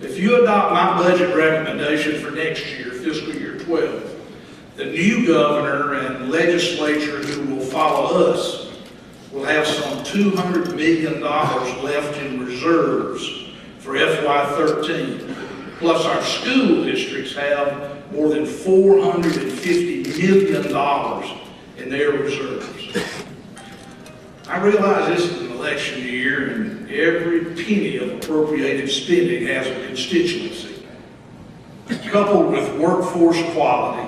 If you adopt my budget recommendation for next year, fiscal year 12, the new governor and legislature who will follow us will have some $200 million left in reserves for FY13. Plus our school districts have more than $450 million in their reserves. I realize this is an election year and every penny of appropriated spending has a constituency. Coupled with workforce quality,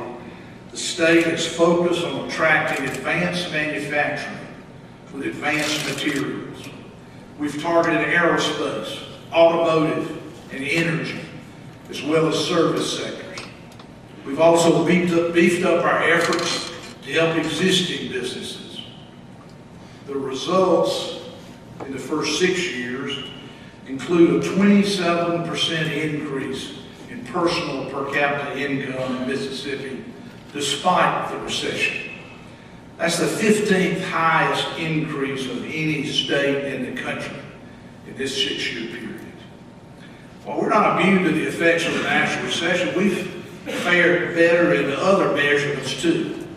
the state is focused on attracting advanced manufacturing with advanced materials. We've targeted aerospace, automotive, and energy, as well as service sectors. We've also beefed up our efforts to help existing businesses. The results in the first 6 years include a 27% increase in personal per capita income in Mississippi, despite the recession. That's the 15th highest increase of any state in the country in this 6-year period. While we're not immune to the effects of the national recession, we've fared better in other measurements too.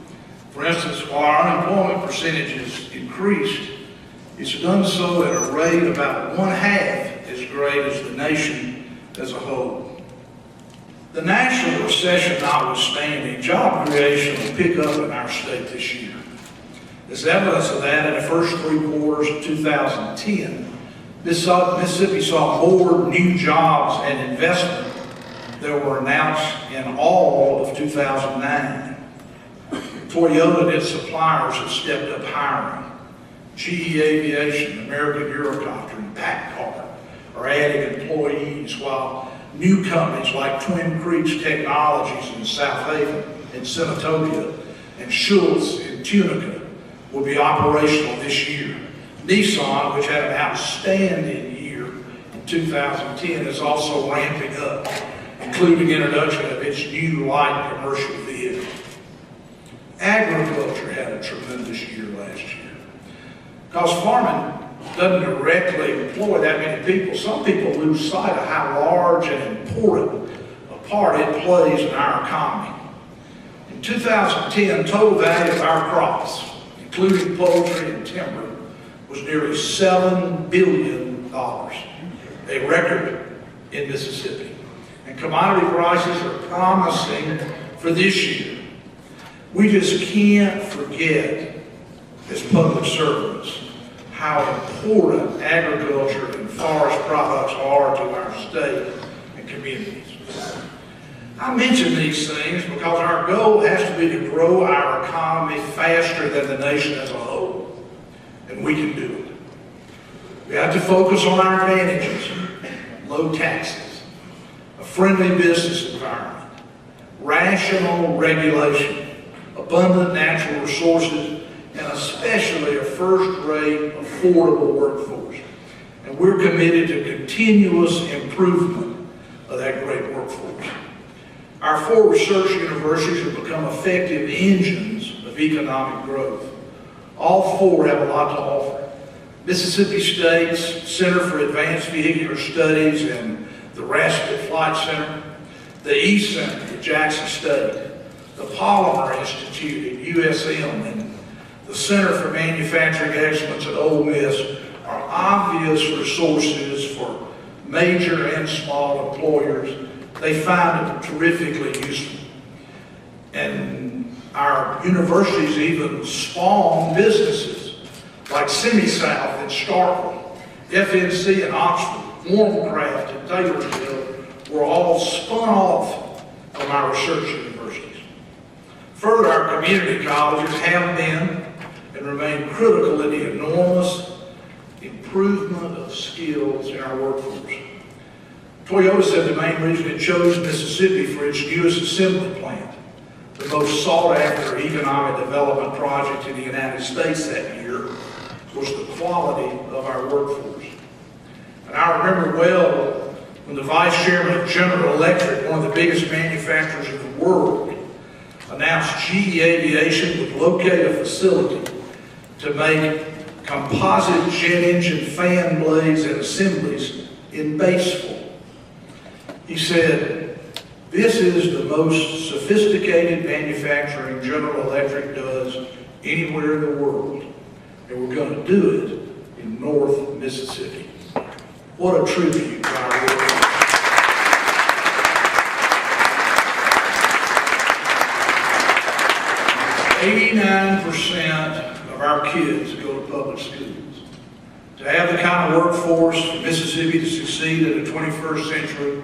For instance, while our unemployment percentage has increased, it's done so at a rate about 1/2 as great as the nation as a whole. The national recession notwithstanding, job creation will pick up in our state this year. As evidence of that, in the first 3 quarters of 2010, Mississippi saw more new jobs and investment that were announced in all of 2009. Toyota and its suppliers have stepped up hiring. GE Aviation, American Eurocopter, and PACCAR are adding employees, while new companies like Twin Creeks Technologies in South Haven and Senatobia and Schultz in Tunica will be operational this year. Nissan, which had an outstanding year in 2010, is also ramping up, including introduction of its new light commercial vehicle. Agriculture had a tremendous year last year. Because farming doesn't directly employ that many people, some people lose sight of how large and important a part it plays in our economy. In 2010, total value of our crops, including poultry and timber, was nearly $7 billion, a record in Mississippi. And commodity prices are promising for this year. We just can't forget, as public servants, how important agriculture and forest products are to our state and communities. I mention these things because our goal has to be to grow our economy faster than the nation as a whole, and we can do it. We have to focus on our advantages: low taxes, a friendly business environment, rational regulation, abundant natural resources, and especially a first-rate, affordable workforce. And we're committed to continuous improvement of that great workforce. Our 4 research universities have become effective engines of economic growth. All 4 have a lot to offer. Mississippi State's Center for Advanced Vehicular Studies and the Raspet Flight Center, the East Center at Jackson State, the Polymer Institute at USM, and the Center for Manufacturing Excellence at Ole Miss are obvious resources for major and small employers. They find it terrifically useful. And our universities even spawn businesses like Semi-South in Starkville, FNC in Oxford, Warmcraft in Taylorsville were all spun off from our research universities. Further, our community colleges have been and remain critical in the enormous improvement of skills in our workforce. Toyota said the main reason it chose Mississippi for its newest assembly plant, the most sought-after economic development project in the United States that year, was the quality of our workforce. And I remember well when the vice chairman of General Electric, one of the biggest manufacturers in the world, announced GE Aviation would locate a facility to make composite jet engine fan blades and assemblies in Batesville. He said, "This is the most sophisticated manufacturing General Electric does anywhere in the world, and we're going to do it in North Mississippi." What a tribute to our work. 89% of our kids go to public schools. To have the kind of workforce for Mississippi to succeed in the 21st century,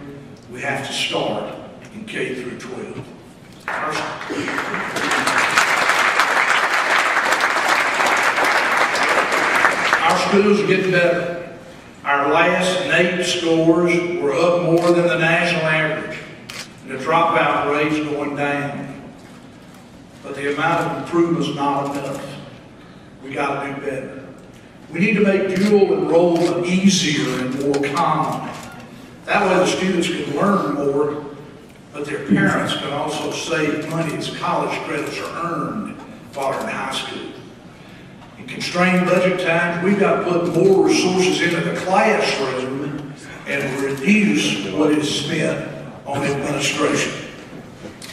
we have to start in K through 12. Our schools are getting better. Our last NAEP scores were up more than the national average, and the dropout rate's going down. But the amount of improvement is not enough. We got to do better. We need to make dual enrollment easier and more common. That way the students can learn more, but their parents can also save money as college credits are earned while they're in high school. In constrained budget times, we've got to put more resources into the classroom and reduce what is spent on administration.